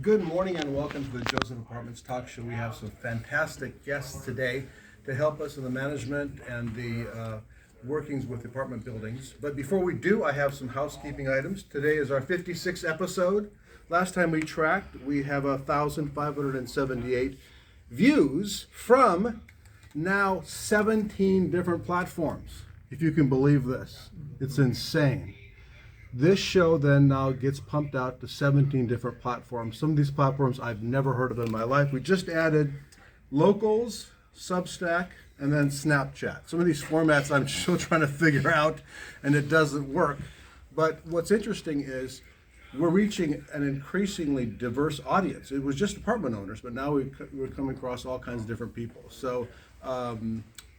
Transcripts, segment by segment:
Good morning and welcome to the Joseph Apartments Talk Show. We have some fantastic guests today to help us in the management and the workings with apartment buildings. But before we do, I have some housekeeping items. Today is our 56th episode. Last time we tracked, we have 1,578 views from now 17 different platforms. If you can believe this, it's insane. This show then now gets pumped out to 17 different platforms. Some of these platforms I've never heard of in my life. We just added Locals, Substack, and then Snapchat. Some of these formats I'm still trying to figure out, and it doesn't work. But what's interesting is we're reaching an increasingly diverse audience. It was just apartment owners, but now we're coming across all kinds of different people. So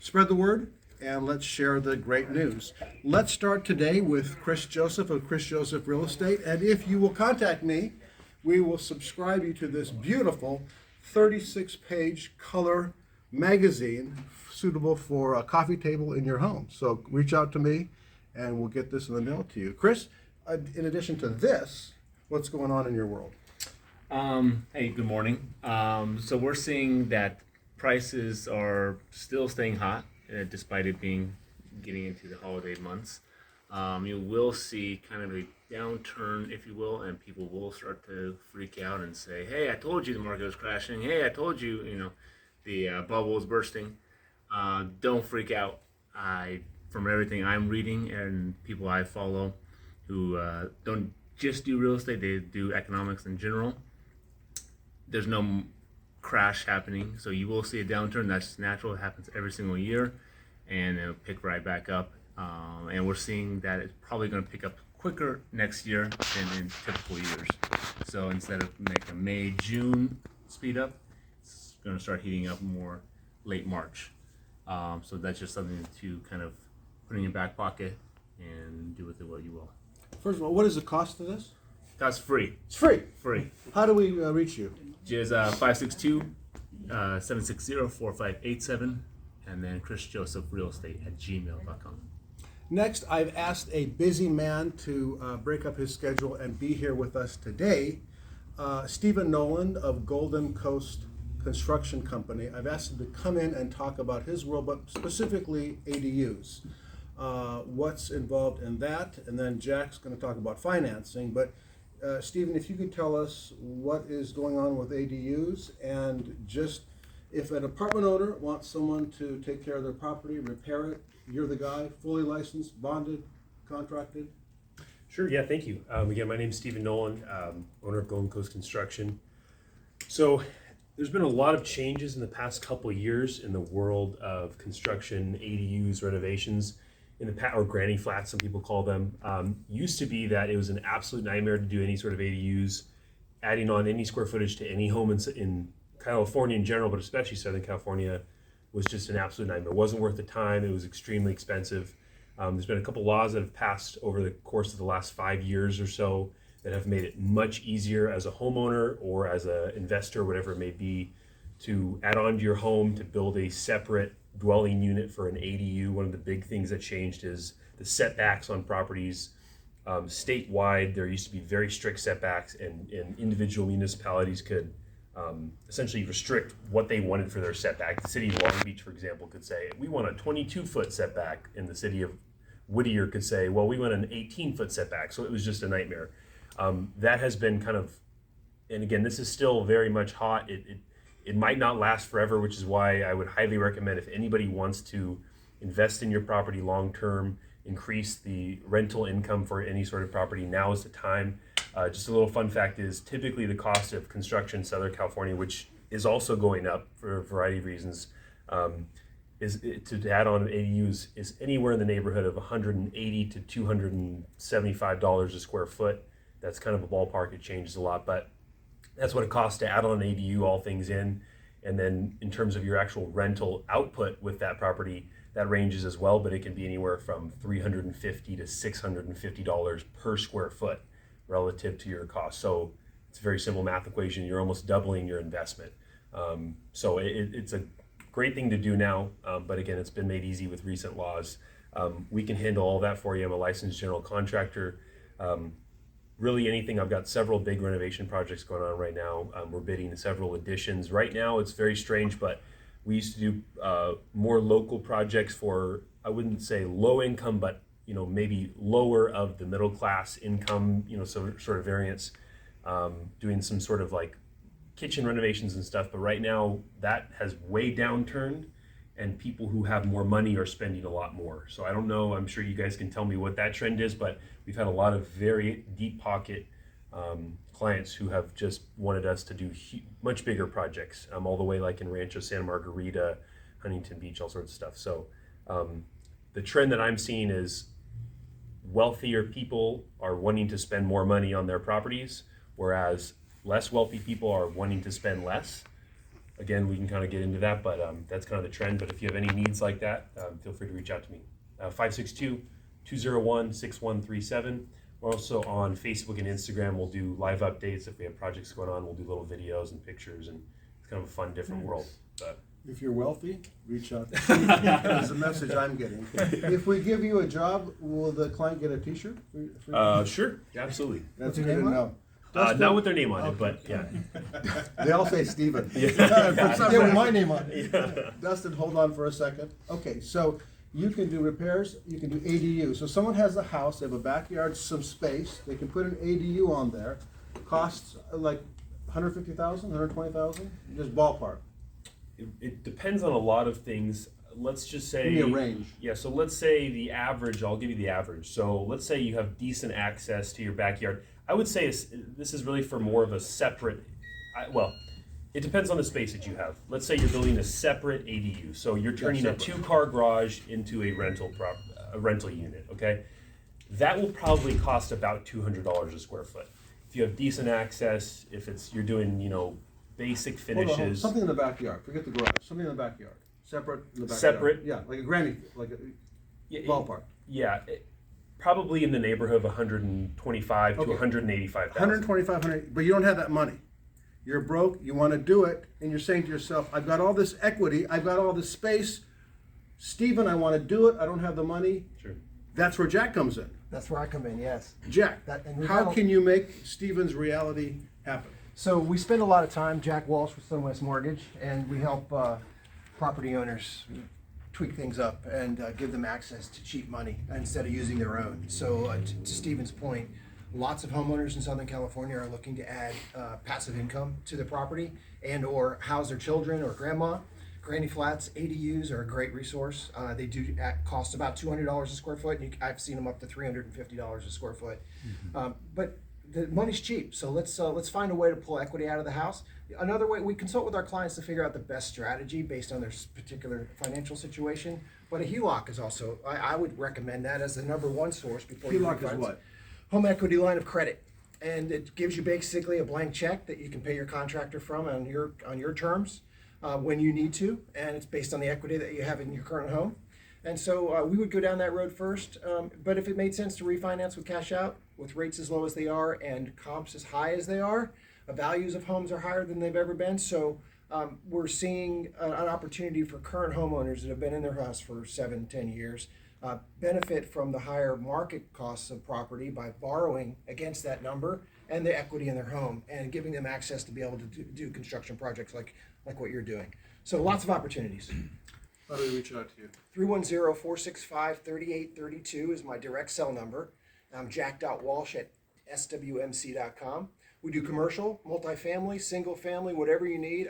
spread the word. And let's share the great news. Let's start today with Chris Joseph of Chris Joseph Real Estate. And if you will contact me, we will subscribe you to this beautiful 36-page color magazine suitable for a coffee table in your home. So reach out to me and we'll get this in the mail to you. Chris, in addition to this, what's going on in your world? Hey, good morning. So we're seeing that prices are still staying hot. Despite it getting into the holiday months. You will see kind of a downturn, if you will, and people will start to freak out and say, hey, I told you the market was crashing. Hey, I told you, the bubble was bursting. Don't freak out. From everything I'm reading and people I follow who don't just do real estate, they do economics in general, there's no crash happening. So you will see a downturn. That's natural. It happens every single year, and it'll pick right back up. And we're seeing that it's probably going to pick up quicker next year than in typical years. So instead of like a May, June speed up, it's going to start heating up more late March. So that's just something to kind of put in your back pocket and do with it what you will. First of all, what is the cost of this? That's free. It's free. Free. How do we reach you? Just 562-760-4587, and then Chris Joseph Real Estate at gmail.com. Next, I've asked a busy man to break up his schedule and be here with us today. Stephen Nolan of Golden Coast Construction Company. I've asked him to come in and talk about his world, but specifically ADUs. What's involved in that, and then Jack's going to talk about financing. But Stephen, if you could tell us what is going on with ADUs, and just if an apartment owner wants someone to take care of their property, repair it, you're the guy, fully licensed, bonded, contracted. Sure, yeah, thank you. Again, my name is Stephen Nolan, owner of Golden Coast Construction. So there's been a lot of changes in the past couple of years in the world of construction, ADUs, renovations. In the past, or granny flats, some people call them, used to be that it was an absolute nightmare to do any sort of ADUs, adding on any square footage to any home in California in general, but especially Southern California, was just an absolute nightmare. It wasn't worth the time. It was extremely expensive. There's been a couple laws that have passed over the course of the last 5 years or so that have made it much easier as a homeowner or as an investor, whatever it may be, to add on to your home, to build a separate dwelling unit for an ADU. One of the big things that changed is the setbacks on properties. Statewide, there used to be very strict setbacks, and individual municipalities could essentially restrict what they wanted for their setback. The city of Long Beach, for example, could say, we want a 22-foot setback, and the city of Whittier could say, well, we want an 18-foot setback. So it was just a nightmare. That has been kind of, and again, this is still very much hot. It might not last forever, which is why I would highly recommend, if anybody wants to invest in your property long-term, increase the rental income for any sort of property, now is the time. Just a little fun fact is typically the cost of construction in Southern California, which is also going up for a variety of reasons, to add on ADUs is anywhere in the neighborhood of $180 to $275 a square foot. That's kind of a ballpark. It changes a lot, but that's what it costs to add on an ADU, all things in. And then in terms of your actual rental output with that property, that ranges as well, but it can be anywhere from $350 to $650 per square foot relative to your cost. So it's a very simple math equation. You're almost doubling your investment. So it's a great thing to do now, but again, it's been made easy with recent laws. We can handle all that for you. I'm a licensed general contractor. really anything. I've got several big renovation projects going on right now. We're bidding several additions. Right now, it's very strange, but we used to do more local projects for, I wouldn't say low income, but maybe lower of the middle class income, so sort of variance, doing some sort of like kitchen renovations and stuff. But right now that has way downturned, and people who have more money are spending a lot more. So I don't know, I'm sure you guys can tell me what that trend is, but we've had a lot of very deep pocket clients who have just wanted us to do much bigger projects, all the way like in Rancho Santa Margarita, Huntington Beach, all sorts of stuff. So the trend that I'm seeing is wealthier people are wanting to spend more money on their properties, whereas less wealthy people are wanting to spend less. Again, we can kind of get into that, but that's kind of the trend. But if you have any needs like that, feel free to reach out to me. 562-201-6137. We're also on Facebook and Instagram. We'll do live updates. If we have projects going on, we'll do little videos and pictures, and it's kind of a fun, different world. But If you're wealthy, reach out. That's the message I'm getting. If we give you a job, will the client get a T-shirt? sure, absolutely. That's With good your to name know. Not with their name on it, but yeah. They all say Steven. Yeah, with my name on it. Dustin, hold on for a second. Okay, so you can do repairs, you can do ADU. So someone has a house, they have a backyard, some space, they can put an ADU on there. Costs like 150,000, 120,000, just ballpark. It depends on a lot of things. Let's just say. Give me a range. Yeah, so let's say the average, I'll give you the average. So let's say you have decent access to your backyard. I would say this is really for more of a separate, well, it depends on the space that you have. Let's say you're building a separate ADU. So you're turning a separate. 2-car garage into a rental unit, okay? That will probably cost about $200 a square foot. If you have decent access, if you're doing, basic Hold on, finishes. something in the backyard, forget the garage, something in the backyard. Separate in the backyard. Separate? Yeah, like a granny, like a Yeah, ballpark. Yeah, probably in the neighborhood of 125 to Okay. 185,000. 125, 100, but you don't have that money. You're broke, you want to do it, and you're saying to yourself, I've got all this equity, I've got all this space. Steven, I want to do it, I don't have the money. Sure. That's where Jack comes in. That's where I come in, yes. Jack, And we've how had a- can you make Steven's reality happen? So we spend a lot of time, Jack Walsh with SunWest Mortgage, and we help property owners tweak things up and give them access to cheap money instead of using their own. So to Stephen's point, lots of homeowners in Southern California are looking to add passive income to their property and or house their children or grandma. Granny flats, ADUs are a great resource. They do cost about $200 a square foot. And I've seen them up to $350 a square foot. But the money's cheap, so let's find a way to pull equity out of the house. Another way, we consult with our clients to figure out the best strategy based on their particular financial situation. But a HELOC is also, I would recommend that as the number one source before you HELOC is refinance. what? Home equity line of credit, and it gives you basically a blank check that you can pay your contractor from on your terms when you need to, and it's based on the equity that you have in your current home. And so we would go down that road first, but if it made sense to refinance with cash out, with rates as low as they are and comps as high as they are, values of homes are higher than they've ever been. So we're seeing an opportunity for current homeowners that have been in their house for 7-10 years benefit from the higher market costs of property by borrowing against that number and the equity in their home and giving them access to be able to do construction projects like what you're doing. So lots of opportunities. How do we reach out to you? 310-465-3832 is my direct cell number. I'm jack.walsh at swmc.com. We do commercial, multifamily, single family, whatever you need.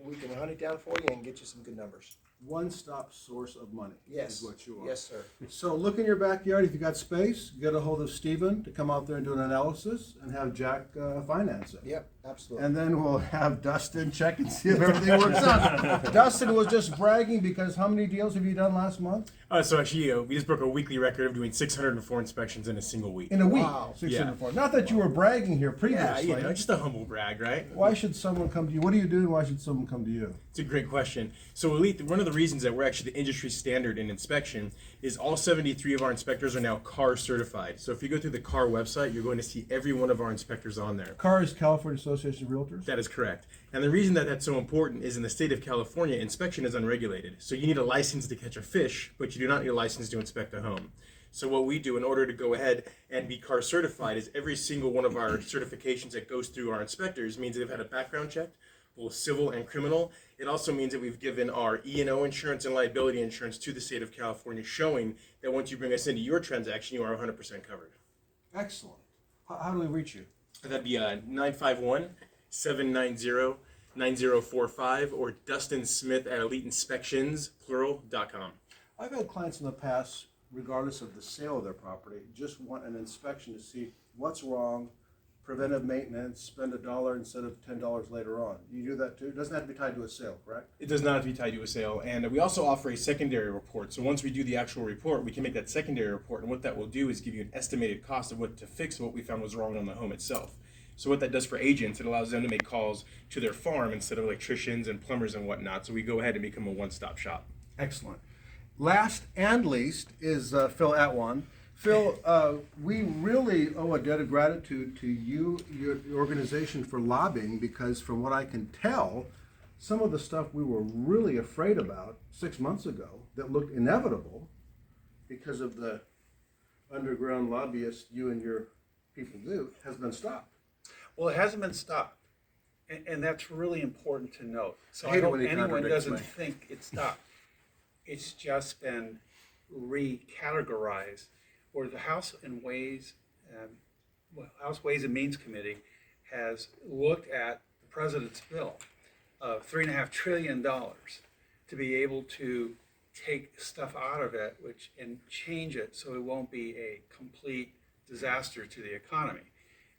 We can hunt it down for you and get you some good numbers. One-stop source of money. Yes. Is what you are. Yes, sir. So look in your backyard. If you got space, get a hold of Steven to come out there and do an analysis and have Jack finance it. Yep, absolutely. And then we'll have Dustin check and see if everything works out. Dustin was just bragging because how many deals have you done last month? So actually, we just broke a weekly record of doing 604 inspections in a single week. In a week. Wow. 604. Not that you were bragging here previously. Yeah, just a humble brag, right? Why should someone come to you? What are you doing? Why should someone come to you? It's a great question. So Elite, one of the reasons that we're actually the industry standard in inspection is all 73 of our inspectors are now CAR certified. So if you go through the CAR website, you're going to see every one of our inspectors on there. CAR is California Association of Realtors. That is correct. And the reason that that's so important is in the state of California, inspection is unregulated. So you need a license to catch a fish, but you do not need a license to inspect a home. So what we do in order to go ahead and be CAR certified is every single one of our certifications that goes through our inspectors means they've had a background check, both civil and criminal. It also means that we've given our E&O insurance and liability insurance to the state of California, showing that once you bring us into your transaction, you are 100% covered. Excellent. How do we reach you? That'd be 951-790-9045 or Dustin Smith at EliteInspections.com. I've had clients in the past, regardless of the sale of their property, just want an inspection to see what's wrong, preventive maintenance, spend $1 instead of $10 later on. You do that too? It doesn't have to be tied to a sale, correct? It does not have to be tied to a sale, and we also offer a secondary report. So once we do the actual report, we can make that secondary report, and what that will do is give you an estimated cost of what to fix what we found was wrong on the home itself. So what that does for agents, it allows them to make calls to their farm instead of electricians and plumbers and whatnot. So we go ahead and become a one-stop shop. Excellent. Last and least is Phil Atwan. Phil, we really owe a debt of gratitude to you, your organization, for lobbying, because from what I can tell, some of the stuff we were really afraid about 6 months ago that looked inevitable because of the underground lobbyists you and your people do has been stopped. Well, it hasn't been stopped, and that's really important to note. So I I hate it hope when he anyone contradicts doesn't me. think it's stopped. It's just been recategorized, or the House Ways and Means Committee has looked at the president's bill of $3.5 trillion to be able to take stuff out of it, and change it so it won't be a complete disaster to the economy.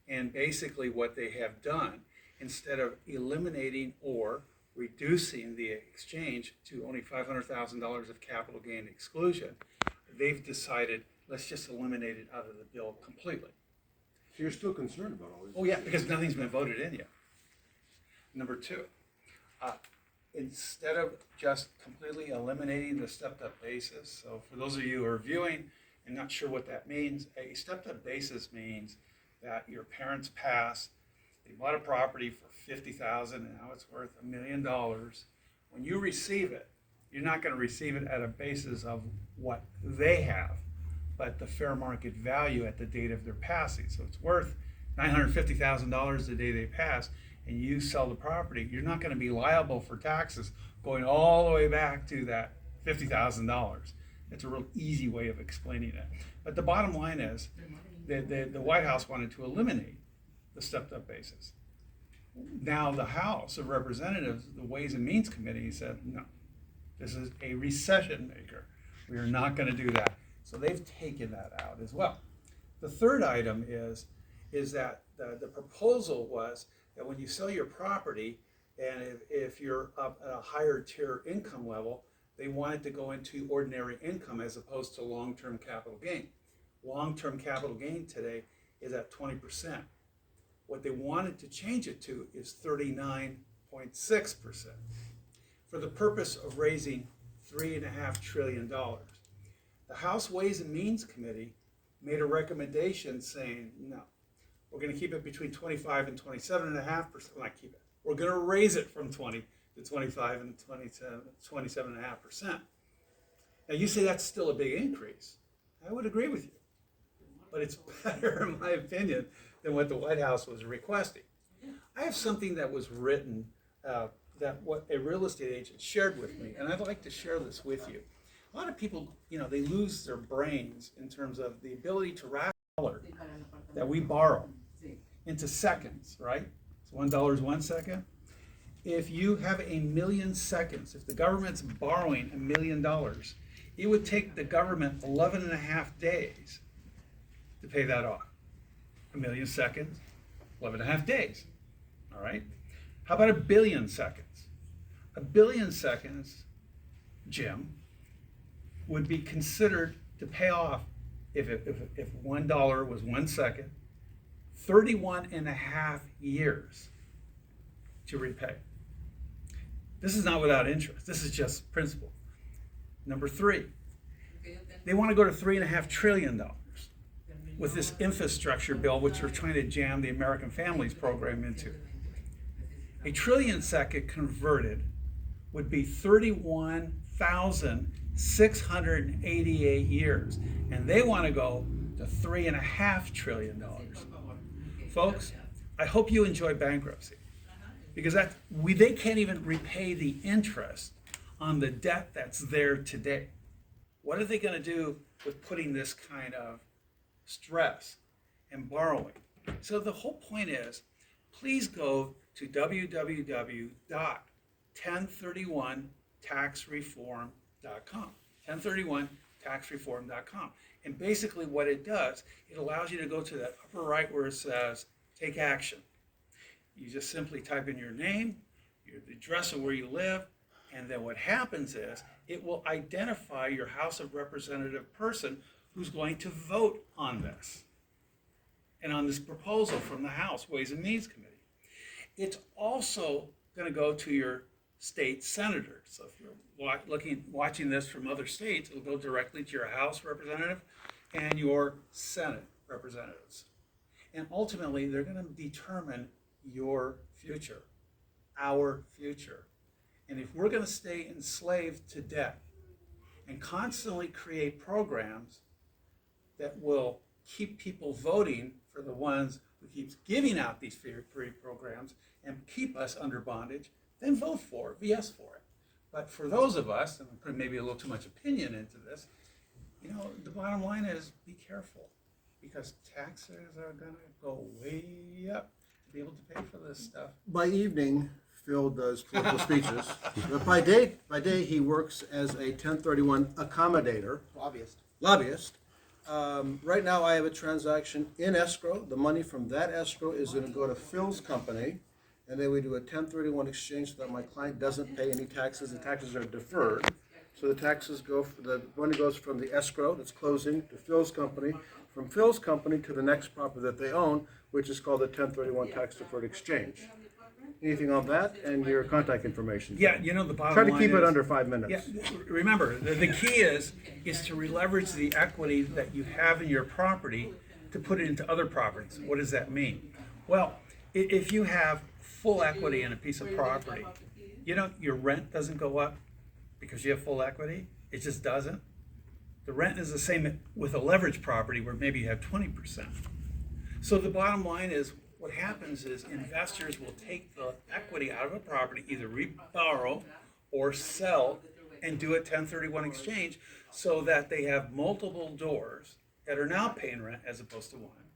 And basically what they have done, instead of eliminating or reducing the exchange to only $500,000 of capital gain exclusion, they've decided, let's just eliminate it out of the bill completely. So you're still concerned about all these? Oh yeah, because nothing's been voted in yet. Number two, instead of just completely eliminating the stepped-up basis, so for those of you who are viewing and not sure what that means, a stepped-up basis means that your parents pass, they bought a property for $50,000 and now it's worth $1 million. When you receive it, you're not going to receive it at a basis of what they have, but the fair market value at the date of their passing. So it's worth $950,000 the day they pass, and you sell the property, you're not going to be liable for taxes going all the way back to that $50,000. It's a real easy way of explaining it. But the bottom line is, the White House wanted to eliminate the stepped-up basis. Now the House of Representatives, the Ways and Means Committee, said, no, this is a recession maker. We are not going to do that. So they've taken that out as well. The third item is that the proposal was that when you sell your property, and if you're up at a higher tier income level, they wanted to go into ordinary income as opposed to long-term capital gain. Long-term capital gain today is at 20%. What they wanted to change it to is 39.6% for the purpose of raising $3.5 trillion. The House Ways and Means Committee made a recommendation saying, no, we're going to keep it between 25 and 27.5%. Not keep it. We're going to raise it from 20 to 25 and 27.5%. Now you say that's still a big increase. I would agree with you. But it's better, in my opinion, than what the White House was requesting. I have something that was written that what a real estate agent shared with me, and I'd like to share this with you. A lot of people, they lose their brains in terms of the ability to wrap dollar that we borrow into seconds, right? So $1 is 1 second. If you have 1 million seconds, if the government's borrowing $1 million, it would take the government 11.5 days to pay that off. 1 million seconds, 11.5 days. All right? How about 1 billion seconds? 1 billion seconds, Jim, would be considered to pay off, if $1 was 1 second, 31.5 years to repay. This is not without interest. This is just principal. Number three, they want to go to $3.5 trillion with this infrastructure bill, which we're trying to jam the American Families Program into. 1 trillion second converted would be 31 1,688 years, and they want to go to $3.5 trillion. Folks, I hope you enjoy bankruptcy, because they can't even repay the interest on the debt that's there today. What are they going to do with putting this kind of stress and borrowing? So the whole point is, please go to www.1031taxreform.com. 1031taxreform.com. And basically what it does, it allows you to go to that upper right where it says take action. You just simply type in your name, the address of where you live, and then what happens is it will identify your House of Representative person who's going to vote on this and on this proposal from the House Ways and Means Committee. It's also going to go to your state senator. So if you're watching this from other states, it'll go directly to your House representative and your Senate representatives. And ultimately, they're going to determine your future, our future. And if we're going to stay enslaved to debt and constantly create programs that will keep people voting for the ones who keeps giving out these free programs and keep us under bondage, then vote for it, yes for it. But for those of us, and I'm putting maybe a little too much opinion into this, the bottom line is be careful, because taxes are going to go way up to be able to pay for this stuff. By evening, Phil does political speeches, but by day he works as a 1031 accommodator, lobbyist. Right now I have a transaction in escrow. The money from that escrow is going to go to Phil's company, and then we do a 1031 exchange so that my client doesn't pay any taxes. The taxes are deferred. So the money goes from the escrow that's closing to Phil's company, from Phil's company to the next property that they own, which is called the 1031 tax deferred exchange. Anything on that and your contact information? Yeah, the bottom line Try to keep it is- under 5 minutes. Yeah, remember, the key is to leverage the equity that you have in your property to put it into other properties. What does that mean? Well, if you have full equity in a piece of property, your rent doesn't go up because you have full equity. It just doesn't. The rent is the same with a leveraged property where maybe you have 20%. So the bottom line is, what happens is investors will take the equity out of a property, either reborrow or sell, and do a 1031 exchange so that they have multiple doors that are now paying rent as opposed to one.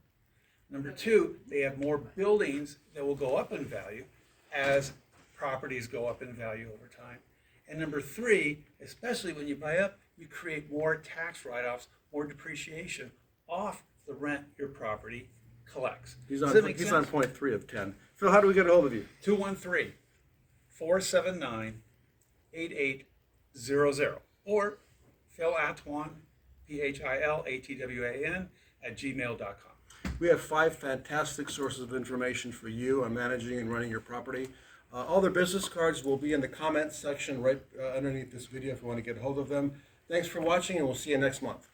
Number two, they have more buildings that will go up in value as properties go up in value over time. And number three, especially when you buy up, you create more tax write-offs, more depreciation off the rent your property collects. He's Does on that make he's sense? on point 3 of 10. Phil, how do we get a hold of you? 213-479-8800 or Phil Atwan, PHILATWAN @gmail.com. We have 5 fantastic sources of information for you on managing and running your property. All their business cards will be in the comments section right underneath this video if you want to get a hold of them. Thanks for watching, and we'll see you next month.